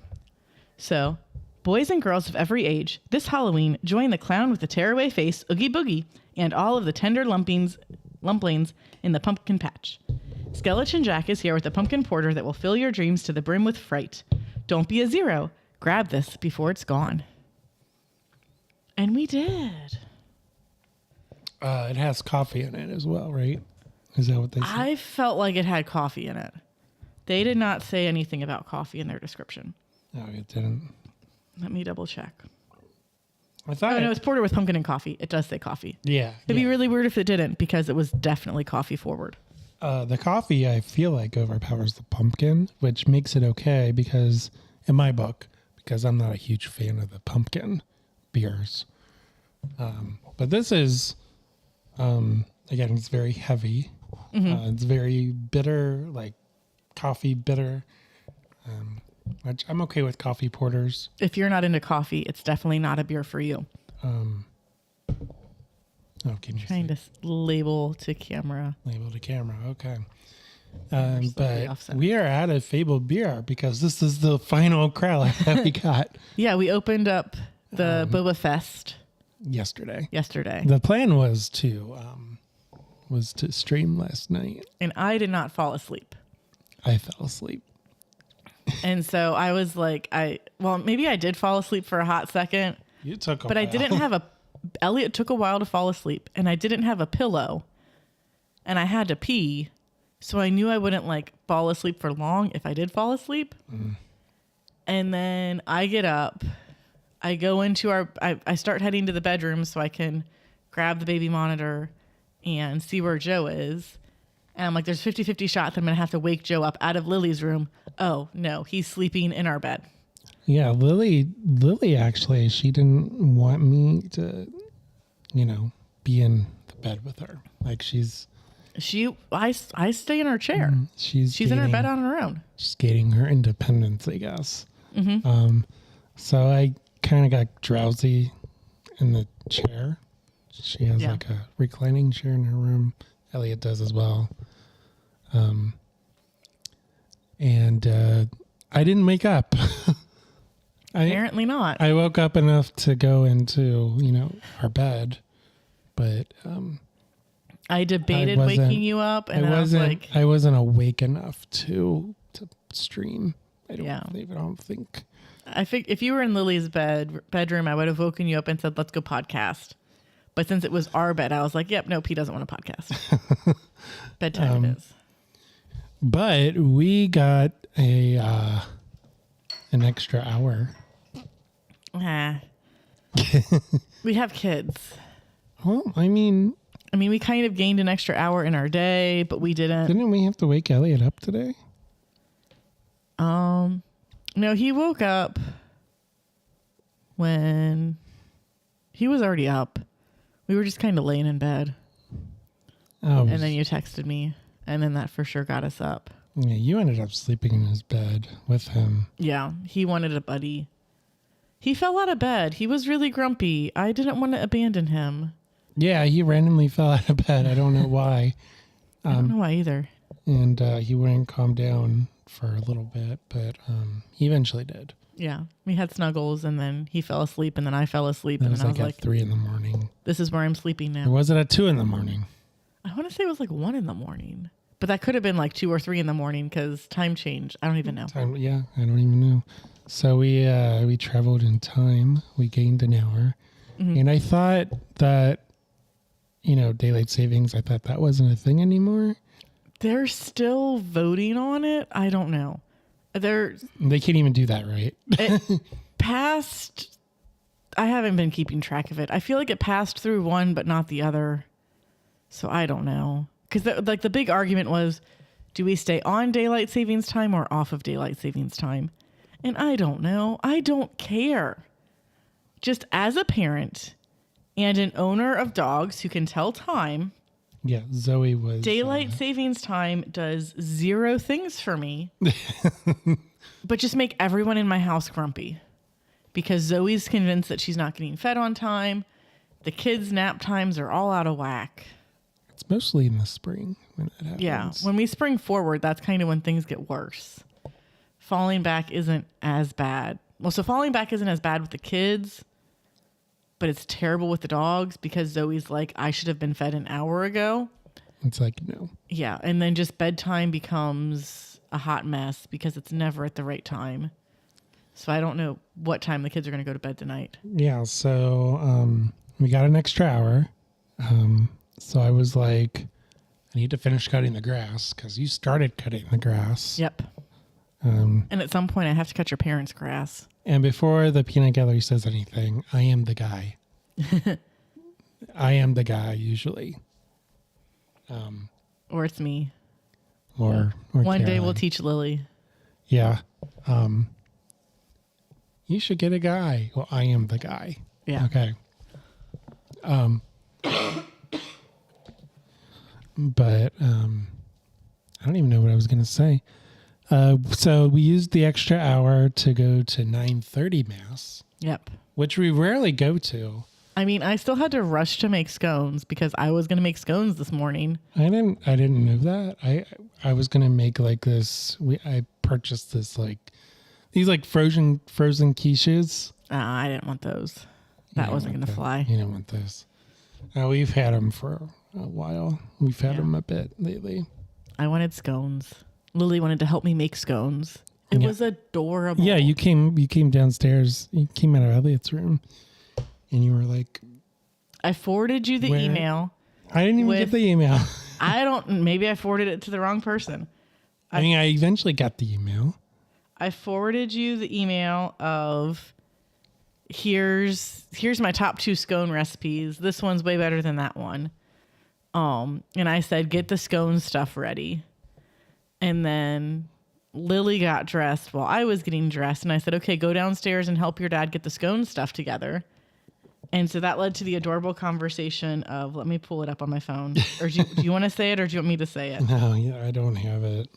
S2: So, boys and girls of every age, this Halloween, join the clown with the tearaway face, Oogie Boogie, and all of the tender lumplings in the pumpkin patch. Skeleton Jack is here with a pumpkin porter that will fill your dreams to the brim with fright. Don't be a zero. Grab this before it's gone. And we did.
S1: It has coffee in it as well, right? Is that what they said?
S2: I felt like it had coffee in it. They did not say anything about coffee in their description.
S1: No, it didn't.
S2: Let me double check.
S1: I thought
S2: no, it's porter with pumpkin and coffee. It does say coffee.
S1: Yeah.
S2: It'd be really weird if it didn't because it was definitely coffee forward.
S1: The coffee, I feel like, overpowers the pumpkin, which makes it okay because, in my book, because I'm not a huge fan of the pumpkin beers. But this is, again, it's very heavy. Mm-hmm. It's very bitter, like coffee bitter. I'm okay with coffee porters.
S2: If you're not into coffee, it's definitely not a beer for you. Trying to label to camera.
S1: Label to camera. Okay.
S2: Slightly
S1: But
S2: offset.
S1: we are out of Fabled beer because this is the final crowler that we got
S2: Yeah, we opened up the Boba Fest
S1: yesterday.
S2: yesterday.
S1: The plan was to stream last night.
S2: And I did not fall asleep.
S1: I fell asleep.
S2: And so I was like, maybe I did fall asleep for a hot second.
S1: You took a
S2: But
S1: while.
S2: I didn't have Elliot took a while to fall asleep, and I didn't have a pillow, and I had to pee, so I knew I wouldn't like fall asleep for long if I did fall asleep. And then I get up, I go into I start heading to the bedroom so I can grab the baby monitor and see where Joe is. And I'm like, there's 50-50 shots I'm going to have to wake Joe up out of Lily's room. Oh, no, he's sleeping in our bed.
S1: Yeah, Lily actually, she didn't want me to, be in the bed with her. Like
S2: I stay in her chair. She's in her bed on her own.
S1: She's gaining her independence, I guess.
S2: Mm-hmm.
S1: So I kind of got drowsy in the chair. She has like a reclining chair in her room. Elliot does as well. And I didn't wake up.
S2: Apparently not.
S1: I woke up enough to go into, our bed, but
S2: I debated waking you up, and I was like,
S1: I wasn't awake enough to stream. I don't think.
S2: I think if you were in Lily's bedroom, I would have woken you up and said, "Let's go podcast." But since it was our bed, I was like, "Yep, nope, he doesn't want to podcast." Bedtime it is.
S1: But we got an extra hour.
S2: We have kids.
S1: Well, I mean,
S2: we kind of gained an extra hour in our day, but we didn't.
S1: Didn't we have to wake Elliot up today?
S2: No, he woke up when he was already up. We were just kind of laying in bed.
S1: Oh,
S2: and then you texted me, and then that for sure got us up.
S1: Yeah, you ended up sleeping in his bed with him.
S2: Yeah, he wanted a buddy. He fell out of bed. He was really grumpy. I didn't want to abandon him.
S1: Yeah, he randomly fell out of bed. I don't know why.
S2: I don't know why either.
S1: And he wouldn't calm down for a little bit, but he eventually did.
S2: Yeah, we had snuggles, and then he fell asleep, and then I fell asleep, and
S1: It was
S2: then I was like,
S1: at 3 a.m.
S2: this is where I'm sleeping now.
S1: Or was it at 2 a.m?
S2: I want to say it was like 1 a.m, but that could have been like 2 or 3 a.m. because time changed. I don't even know.
S1: Yeah, I don't even know. So we traveled in time. We gained an hour, and I thought that daylight savings. I thought that wasn't a thing anymore.
S2: They're still voting on it. I don't know.
S1: They can't even do that, right?
S2: It passed. I haven't been keeping track of it. I feel like it passed through one, but not the other. So I don't know. Because the big argument was, do we stay on daylight savings time or off of daylight savings time? And I don't know. I don't care. Just as a parent and an owner of dogs who can tell time.
S1: Yeah, Zoe was.
S2: Daylight savings time does 0 things for me, but just make everyone in my house grumpy. Because Zoe's convinced that she's not getting fed on time. The kids' nap times are all out of whack.
S1: It's mostly in the spring when that happens.
S2: Yeah, when we spring forward, that's kind of when things get worse. Falling back isn't as bad. Well, so falling back isn't as bad with the kids, but it's terrible with the dogs because Zoe's like, I should have been fed an hour ago.
S1: It's like, no.
S2: Yeah, and then just bedtime becomes a hot mess because it's never at the right time. So I don't know what time the kids are going to go to bed tonight.
S1: Yeah, so we got an extra hour. So I was like, I need to finish cutting the grass because you started cutting the grass.
S2: Yep. And at some point I have to cut your parents' grass.
S1: And before the peanut gallery says anything, I am the guy. I am the guy usually.
S2: Or it's me.
S1: Or
S2: one day
S1: Caroline.
S2: we'll teach Lily.
S1: Yeah. You should get a guy. Well, I am the guy.
S2: Yeah.
S1: Okay. But I don't even know what I was going to say. So we used the extra hour to go to 9:30 mass,
S2: Yep.
S1: which we rarely go to.
S2: I mean, I still had to rush to make scones because I was going to make scones this morning.
S1: I didn't know that. I was gonna make like this. I purchased this these frozen quiches.
S2: I didn't want those. That wasn't going to fly.
S1: You don't want those. We've had them for a while. We've had them a bit lately.
S2: I wanted scones. Lily wanted to help me make scones. It was adorable.
S1: Yeah, you came downstairs. You came out of Elliot's room, and you were like,
S2: I forwarded you the email.
S1: I didn't even get the email.
S2: Maybe I forwarded it to the wrong person.
S1: I eventually got the email.
S2: I forwarded you the email of here's my top 2 scone recipes. This one's way better than that one. And I said, get the scone stuff ready. And then Lily got dressed while I was getting dressed. And I said, okay, go downstairs and help your dad get the scone stuff together. And so that led to the adorable conversation of, let me pull it up on my phone. Or do you want to say it or do you want me to say it?
S1: No, I don't have it.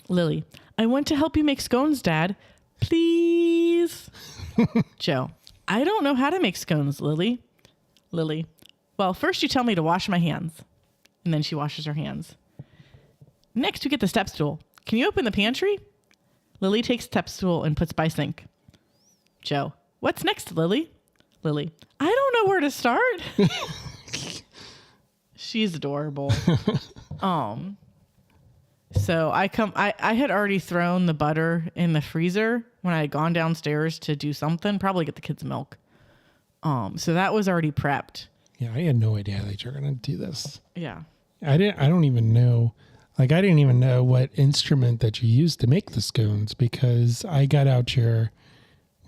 S2: Lily, I want to help you make scones, Dad. Please. Joe, I don't know how to make scones, Lily. Lily, well, first you tell me to wash my hands. And then she washes her hands. Next, we get the step stool. Can you open the pantry? Lily takes step stool and puts by sink. Joe, what's next, Lily? Lily, I don't know where to start. She's adorable. So I had already thrown the butter in the freezer when I had gone downstairs to do something, probably get the kids milk. So that was already prepped.
S1: Yeah, I had no idea that you're gonna do this.
S2: Yeah.
S1: I don't even know. I didn't even know what instrument that you used to make the scones because I got out your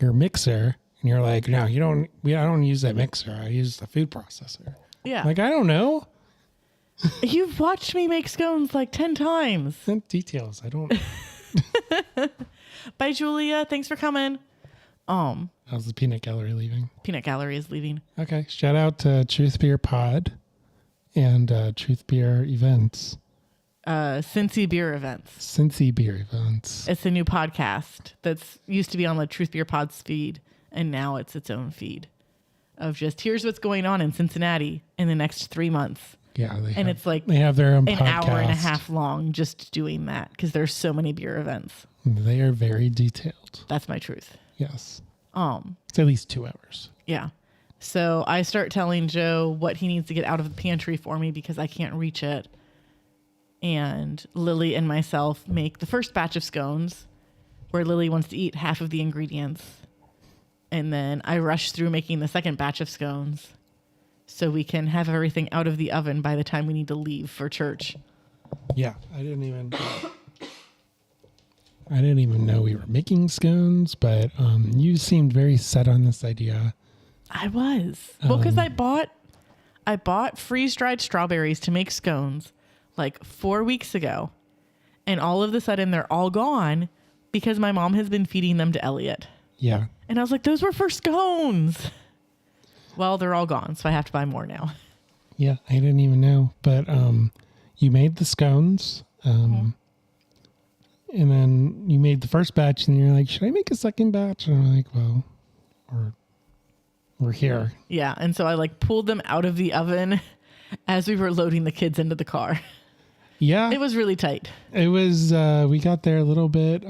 S1: mixer and you're like, no, I don't use that mixer. I use the food processor.
S2: Yeah.
S1: I don't know.
S2: You've watched me make scones 10 times.
S1: Details. I don't.
S2: Bye, Julia. Thanks for coming.
S1: How's the peanut gallery leaving?
S2: Peanut gallery is leaving.
S1: Okay. Shout out to Truth Beer Pod and Truth Beer Events.
S2: Cincy Beer Events.
S1: Cincy Beer Events.
S2: It's a new podcast that's used to be on the Truth Beer Pod's feed, and now it's its own feed of just here's what's going on in Cincinnati in the next 3 months.
S1: Yeah,
S2: they
S1: have their own
S2: an
S1: podcast.
S2: Hour and a half long just doing that because there's so many beer events.
S1: They are very detailed.
S2: That's my truth.
S1: Yes. It's at least 2 hours.
S2: Yeah. So I start telling Joe what he needs to get out of the pantry for me because I can't reach it. And Lily and myself make the first batch of scones where Lily wants to eat half of the ingredients. And then I rush through making the second batch of scones so we can have everything out of the oven by the time we need to leave for church.
S1: Yeah, I didn't even know we were making scones, but you seemed very set on this idea.
S2: I was. Well, because I bought freeze-dried strawberries to make scones 4 weeks ago. And all of a sudden they're all gone because my mom has been feeding them to Elliot.
S1: Yeah.
S2: And I was like, those were for scones. Well, they're all gone, so I have to buy more now.
S1: Yeah, I didn't even know. But you made the scones. And then you made the first batch, and you're like, should I make a second batch? And I'm like, well, we're here.
S2: Yeah, and so I pulled them out of the oven as we were loading the kids into the car.
S1: Yeah.
S2: It was really tight.
S1: It was, we got there a little bit.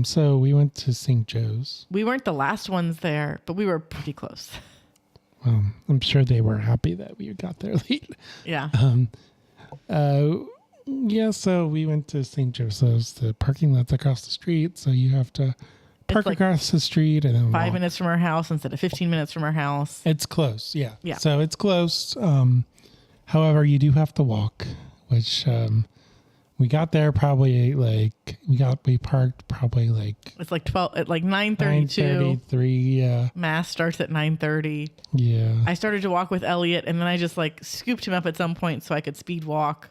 S1: So we went to St. Joe's.
S2: We weren't the last ones there, but we were pretty close.
S1: I'm sure they were happy that we got there late.
S2: Yeah.
S1: Yeah, so we went to St. Joseph's. The parking lot's across the street, so you have to park across the street and then
S2: 5 minutes from our house instead of 15 minutes from our house.
S1: It's close, yeah.
S2: Yeah.
S1: So it's close. However, you do have to walk, which we got there probably we parked probably
S2: it's 12 at 9:32.
S1: 9:33, yeah.
S2: Mass starts at 9:30.
S1: Yeah.
S2: I started to walk with Elliot, and then I just scooped him up at some point so I could speed walk.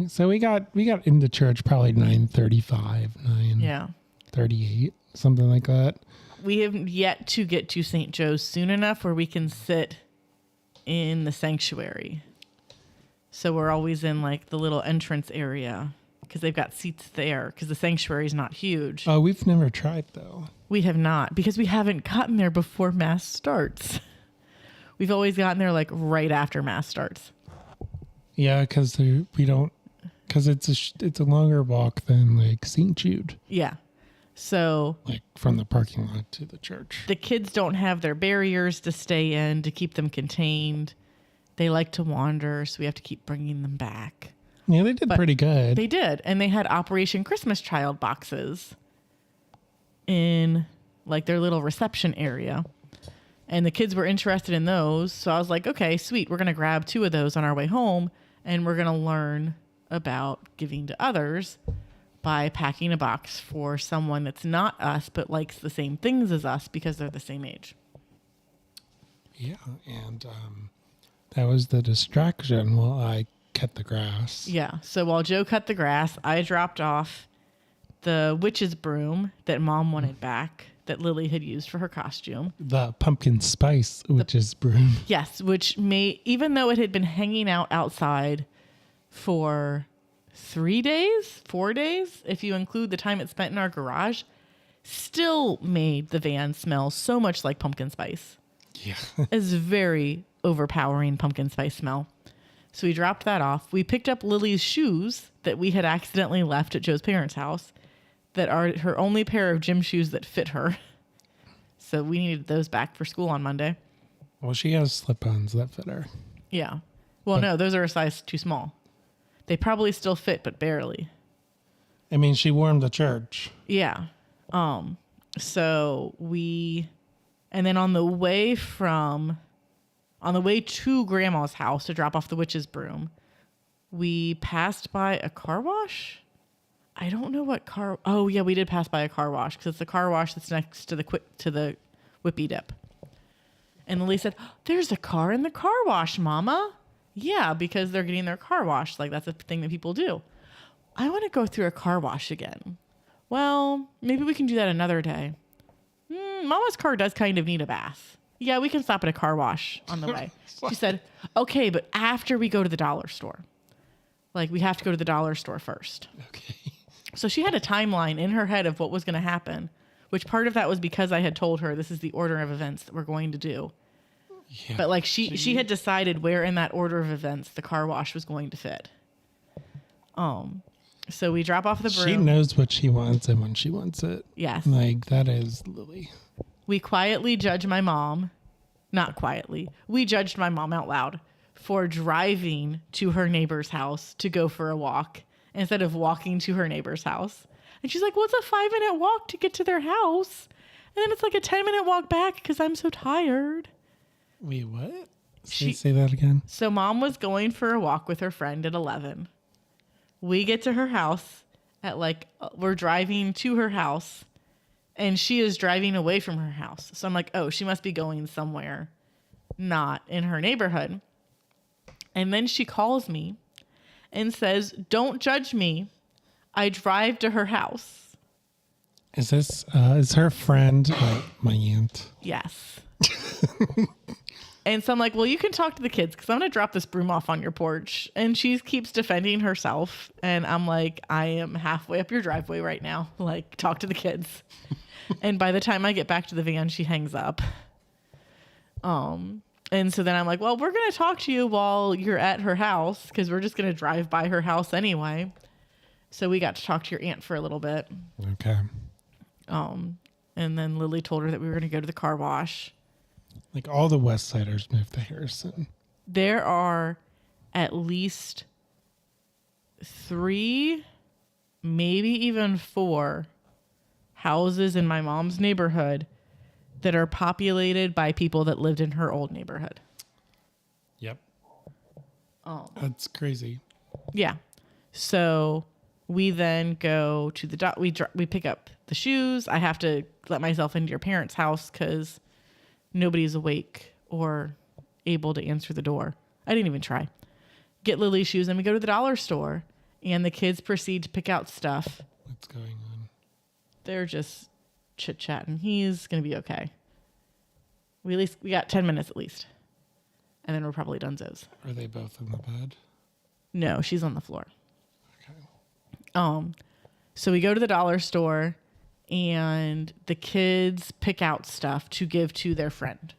S1: So we got into church probably 9:35, 9:38, something like that.
S2: We have yet to get to St. Joe's soon enough where we can sit in the sanctuary. So we're always in the little entrance area. because they've got seats there because the sanctuary is not huge.
S1: Oh, we've never tried though.
S2: We have not, because we haven't gotten there before Mass starts. We've always gotten there like right after Mass starts.
S1: Yeah, because it's a longer walk than like St. Jude.
S2: Yeah. So
S1: like from the parking lot to the church.
S2: The kids don't have their barriers to stay in to keep them contained. They like to wander, so we have to keep bringing them back.
S1: Yeah, they did pretty good.
S2: They did. And they had Operation Christmas Child boxes in like their little reception area. And the kids were interested in those. So I was like, okay, sweet. We're going to grab 2 of those on our way home. And we're going to learn about giving to others by packing a box for someone that's not us, but likes the same things as us because they're the same age.
S1: Yeah. And that was the distraction while I cut the grass.
S2: Yeah. So while Joe cut the grass, I dropped off the witch's broom that Mom wanted back that Lily had used for her costume.
S1: The pumpkin spice witch's broom.
S2: Yes, which even though it had been hanging out outside for 4 days, if you include the time it spent in our garage, still made the van smell so much like pumpkin spice.
S1: Yeah.
S2: It's very overpowering pumpkin spice smell. So we dropped that off. We picked up Lily's shoes that we had accidentally left at Joe's parents' house that are her only pair of gym shoes that fit her. So we needed those back for school on Monday.
S1: Well, she has slip-ons that fit her.
S2: Yeah. Well, no, those are a size too small. They probably still fit, but barely.
S1: I mean, she wore them to church.
S2: Yeah. And then on the way to Grandma's house to drop off the witch's broom, we passed by a car wash. I don't know what car. Oh yeah, we did pass by a car wash because it's the car wash that's next to the Whippy Dip. And Lily said, "There's a car in the car wash, Mama." Yeah, because they're getting their car washed. Like that's a thing that people do. I want to go through a car wash again. Well, maybe we can do that another day. Mama's car does kind of need a bath. Yeah, we can stop at a car wash on the way. She said, "Okay, but after we go to the dollar store. Like we have to go to the dollar store first."
S1: Okay.
S2: So she had a timeline in her head of what was going to happen, which part of that was because I had told her this is the order of events that we're going to do. Yeah, but like she had decided where in that order of events the car wash was going to fit. So we drop off the broom.
S1: She knows what she wants and when she wants it.
S2: Yes.
S1: Like that is Lily.
S2: We quietly judge my mom. Not quietly. We judged my mom out loud for driving to her neighbor's house to go for a walk instead of walking to her neighbor's house. And she's like, well, it's a 5-minute walk to get to their house. And then it's like a 10-minute walk back because I'm so tired.
S1: Wait, what? Say that again.
S2: So Mom was going for a walk with her friend at 11. We get to her house at we're driving to her house and she is driving away from her house. So I'm like, oh, she must be going somewhere not in her neighborhood. And then she calls me and says, "Don't judge me. I drive to her house."
S1: Is her friend my aunt?
S2: Yes. And so I'm like, well, you can talk to the kids because I'm going to drop this broom off on your porch. And she keeps defending herself. And I'm like, I am halfway up your driveway right now. Like, talk to the kids. And by the time I get back to the van, she hangs up. And so then I'm like, well, we're going to talk to you while you're at her house because we're just going to drive by her house anyway. So we got to talk to your aunt for a little bit.
S1: Okay.
S2: And then Lily told her that we were going to go to the car wash.
S1: Like all the West Siders moved to Harrison.
S2: There are at least 3, maybe even 4 houses in my mom's neighborhood that are populated by people that lived in her old neighborhood.
S1: Yep. That's crazy.
S2: Yeah. So we then go to the we pick up the shoes. I have to let myself into your parents' house because nobody's awake or able to answer the door. I didn't even try. Get Lily's shoes, and we go to the dollar store, and the kids proceed to pick out stuff.
S1: What's going on?
S2: They're just chit-chatting. He's going to be okay. We got 10 minutes at least, and then we're probably donezo's.
S1: Are they both in the bed?
S2: No, she's on the floor. So we go to the dollar store and the kids pick out stuff to give to their friend.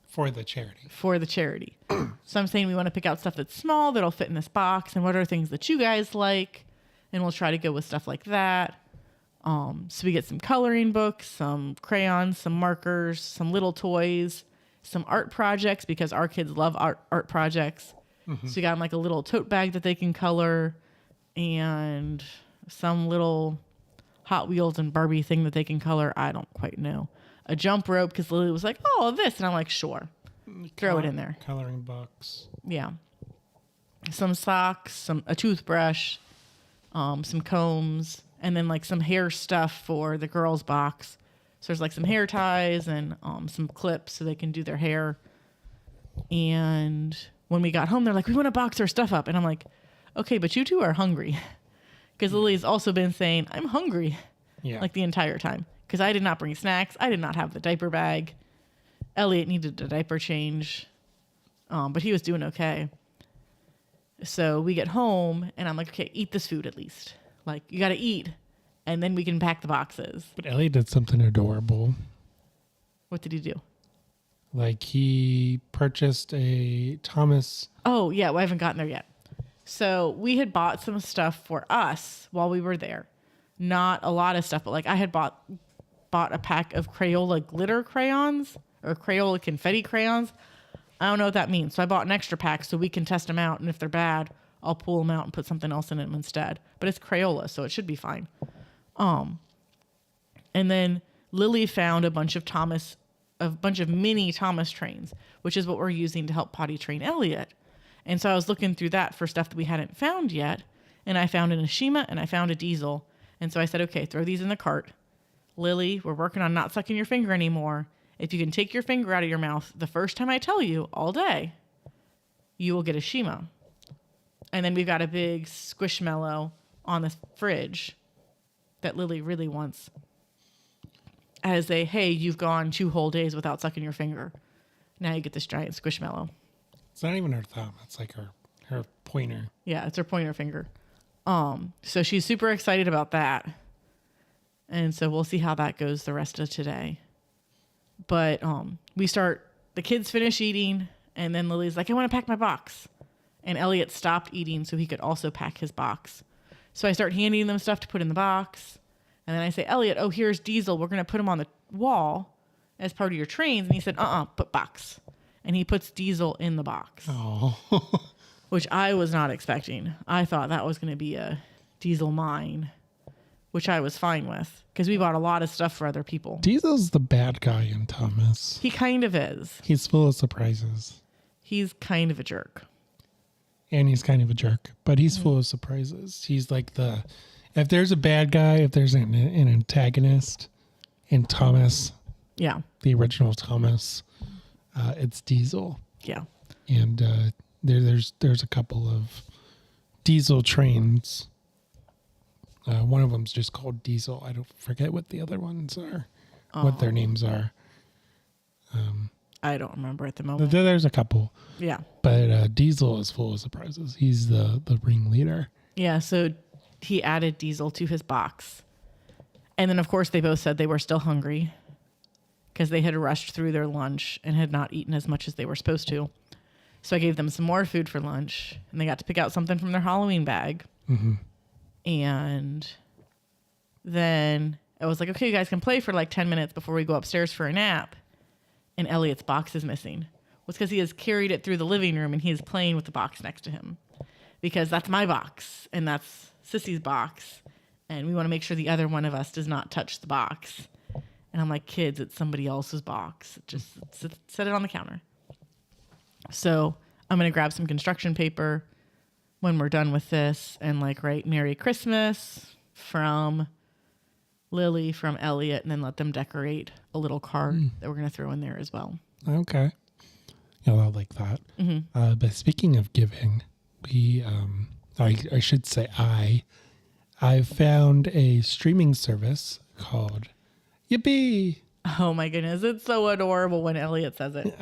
S1: For the charity.
S2: For the charity. So I'm saying we want to pick out stuff that's small, that'll fit in this box, and what are things that you guys like, and we'll try to go with stuff like that. So we get some coloring books, some crayons, some markers, some little toys, some art projects, because our kids love art projects. So we got them like a little tote bag that they can color, and some little Hot Wheels and Barbie thing that they can color. I don't quite know. A jump rope, because Lily was like, oh, this. And I'm like, sure. Throw it in there.
S1: Coloring books.
S2: Yeah. Some socks, a toothbrush, some combs, and then like some hair stuff for the girls' box. So there's like some hair ties and some clips so they can do their hair. And when we got home, they're like, we want to box our stuff up. And I'm like, okay, but you two are hungry. Because Lily's also been saying, I'm hungry.
S1: Yeah.
S2: Like the entire time. Because I did not bring snacks. I did not have the diaper bag. Elliot needed a diaper change. But he was doing okay. So we get home and I'm like, okay, eat this food at least. Like, you got to eat. And then we can pack the boxes.
S1: But Elliot did something adorable.
S2: What did he do?
S1: Like, he purchased a Thomas.
S2: Oh, yeah. Well, I haven't gotten there yet. So we had bought some stuff for us while we were there. Not a lot of stuff, but like I had bought a pack of Crayola glitter crayons or Crayola confetti crayons. I don't know what that means. So I bought an extra pack so we can test them out. And if they're bad, I'll pull them out and put something else in them instead. But it's Crayola, so it should be fine. And then Lily found a bunch of mini Thomas trains, which is what we're using to help potty train Elliot. And so I was looking through that for stuff that we hadn't found yet. And I found an Ashima and I found a Diesel. And so I said, okay, throw these in the cart. Lily, we're working on not sucking your finger anymore. If you can take your finger out of your mouth the first time I tell you all day, you will get a Shima. And then we've got a big Squishmallow on the fridge that Lily really wants as a, hey, you've gone 2 whole days without sucking your finger. Now you get this giant Squishmallow.
S1: It's not even her thumb. It's like her pointer.
S2: Yeah, it's her pointer finger. So she's super excited about that. And so we'll see how that goes the rest of today. But the kids finish eating, and then Lily's like, I want to pack my box. And Elliot stopped eating so he could also pack his box. So I start handing them stuff to put in the box. And then I say, Elliot, oh, here's Diesel. We're going to put him on the wall as part of your trains. And he said, put box. And he puts Diesel in the box.
S1: Oh.
S2: Which I was not expecting. I thought that was going to be a Diesel mine, which I was fine with because we bought a lot of stuff for other people.
S1: Diesel's the bad guy in Thomas.
S2: He kind of is.
S1: He's full of surprises.
S2: He's kind of a jerk.
S1: And he's kind of a jerk, but he's full of surprises. He's like if there's a bad guy, if there's an antagonist in Thomas,
S2: yeah,
S1: the original Thomas, it's Diesel.
S2: Yeah.
S1: And there's a couple of Diesel trains. One of them's just called Diesel. I don't forget what the other ones are, what their names are.
S2: I don't remember at the moment.
S1: There's a couple.
S2: Yeah.
S1: But Diesel is full of surprises. He's the ringleader.
S2: Yeah, so he added Diesel to his box. And then, of course, they both said they were still hungry because they had rushed through their lunch and had not eaten as much as they were supposed to. So I gave them some more food for lunch, and they got to pick out something from their Halloween bag. Mm-hmm. And then I was like, okay, you guys can play for like 10 minutes before we go upstairs for a nap. And Elliot's box is missing. Well, it's because he has carried it through the living room and he is playing with the box next to him. Because that's my box and that's Sissy's box. And we want to make sure the other one of us does not touch the box. And I'm like, kids, it's somebody else's box. Just set it on the counter. So I'm going to grab some construction paper when we're done with this and like write Merry Christmas from Lily, from Elliot, and then let them decorate a little card that we're going to throw in there as well.
S1: Okay. Yeah, I like that. Mm-hmm. But speaking of giving, I should say I found a streaming service called Yippee.
S2: Oh my goodness. It's so adorable when Elliot says it.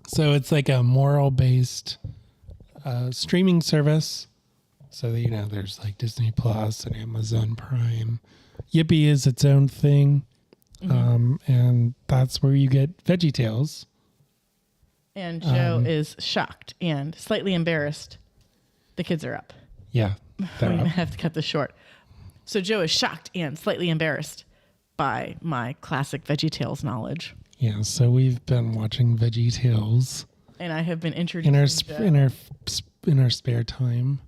S1: So it's like a moral-based streaming service. So, there's like Disney Plus and Amazon Prime. Yippee is its own thing. And that's where you get VeggieTales.
S2: And Joe is shocked and slightly embarrassed. The kids are up.
S1: Yeah.
S2: I'm going to have to cut this short. So Joe is shocked and slightly embarrassed by my classic VeggieTales knowledge.
S1: Yeah, so we've been watching VeggieTales.
S2: And I have been introducing
S1: in our spare time.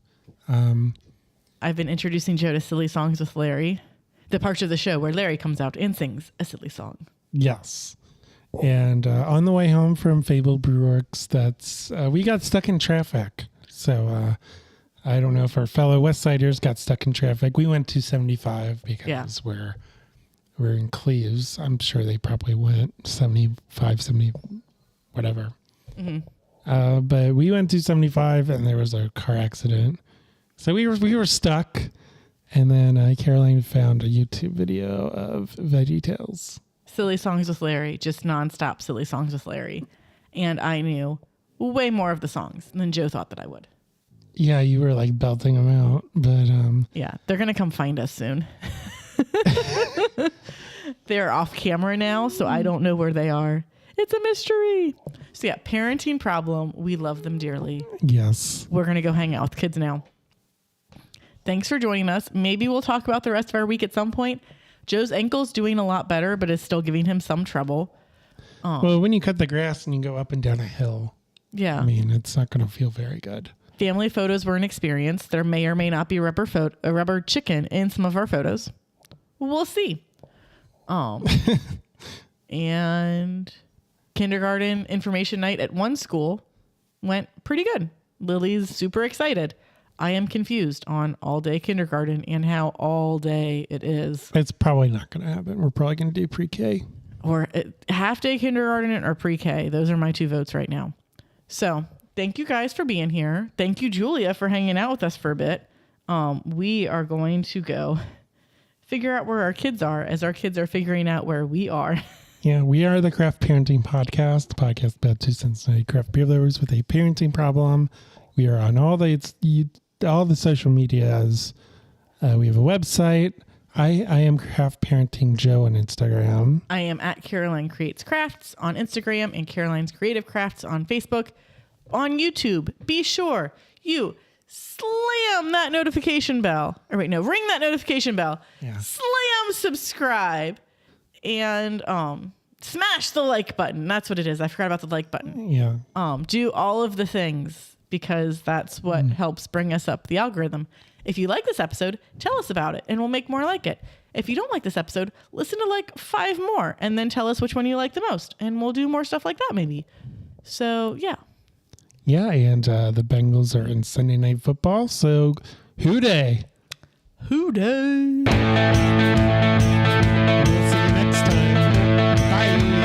S2: I've been introducing Joe to Silly Songs with Larry, the part of the show where Larry comes out and sings a silly song.
S1: Yes. And on the way home from Fabled Brewworks, we got stuck in traffic. So I don't know if our fellow Westsiders got stuck in traffic. We went 275 because we're in Cleves. I'm sure they probably went 75, 70, whatever. But we went 275 and there was a car accident. So we were stuck. And then Caroline found a YouTube video of VeggieTales.
S2: Silly Songs with Larry, just nonstop Silly Songs with Larry. And I knew way more of the songs than Joe thought that I would.
S1: Yeah, you were like belting them out, but
S2: yeah, they're gonna come find us soon. They're off camera now, so I don't know where they are. It's a mystery. So yeah, parenting problem. We love them dearly.
S1: Yes.
S2: We're gonna go hang out with kids now. Thanks for joining us. Maybe we'll talk about the rest of our week at some point. Joe's ankle's doing a lot better, but is still giving him some trouble.
S1: Well, when you cut the grass and you go up and down a hill,
S2: yeah,
S1: I mean, it's not going to feel very good.
S2: Family photos were an experience. There may or may not be a rubber chicken in some of our photos. We'll see. And kindergarten information night at one school went pretty good. Lily's super excited. I am confused on all day kindergarten and how all day it is.
S1: It's probably not going to happen. We're probably going to do pre-K.
S2: Or half day kindergarten or pre-K. Those are my two votes right now. So thank you guys for being here. Thank you, Julia, for hanging out with us for a bit. We are going to go figure out where our kids are as our kids are figuring out where we are.
S1: Yeah, we are the Craft Parenting Podcast, the podcast about two Cincinnati craft beer lovers with a parenting problem. We are on all the social medias. We have a website. I am Craft Parenting Joe on Instagram.
S2: I am at Caroline Creates Crafts on Instagram and Caroline's Creative Crafts on Facebook. On YouTube, be sure you slam that notification bell. Or wait, no, ring that notification bell.
S1: Yeah.
S2: Slam subscribe and smash the like button. That's what it is. I forgot about the like button.
S1: Yeah.
S2: Do all of the things because that's what helps bring us up the algorithm. If you like this episode, tell us about it and we'll make more like it. If you don't like this episode, listen to like 5 more and then tell us which one you like the most and we'll do more stuff like that maybe. So, yeah.
S1: Yeah, and the Bengals are in Sunday Night Football, so Who Day?
S2: Who Day?
S1: We'll see you next time. Bye.